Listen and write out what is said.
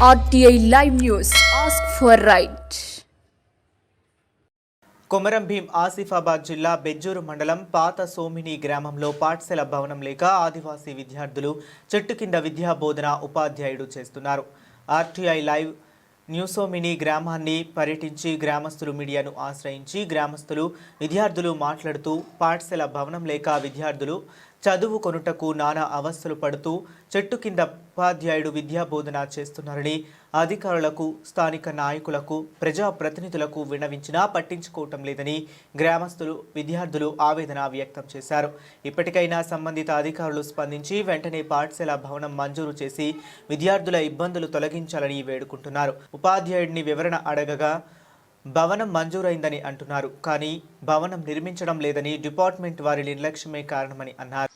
RTI Live News. Ask for right. Komaram Bheem Asifabad జిల్లా బెజ్జూరు మండలం పాత సోమిని గ్రామంలో పాఠశాల భవనం లేక ఆదివాసీ విద్యార్థులు చెట్టు కింద విద్యా బోధన ఉపాధ్యాయుడు చేస్తున్నారు. RTI లైవ్ న్యూసోమిని గ్రామాన్ని పర్యటించి గ్రామస్తులు మీడియాను ఆశ్రయించి గ్రామస్తులు విద్యార్థులు మాట్లాడుతూ పాఠశాల భవనం లేక విద్యార్థులు చదువు కొనుటకు నానా అవస్థలు పడుతూ చెట్టు కింద ఉపాధ్యాయుడు విద్యా బోధన చేస్తున్నారని అధికారులకు స్థానిక నాయకులకు ప్రజాప్రతినిధులకు విన్నవించినా పట్టించుకోవటం లేదని గ్రామస్తులు విద్యార్థులు ఆవేదన వ్యక్తం చేశారు. ఇప్పటికైనా సంబంధిత అధికారులు స్పందించి వెంటనే పాఠశాల భవనం మంజూరు చేసి విద్యార్థుల ఇబ్బందులు తొలగించాలని వేడుకుంటున్నారు. ఉపాధ్యాయుడిని వివరణ అడగగా భవనం మంజూరైందని అంటున్నారు. కానీ భవనం నిర్మించడం లేదని డిపార్ట్మెంట్ వారి నిర్లక్ష్యమే కారణమని అన్నారు.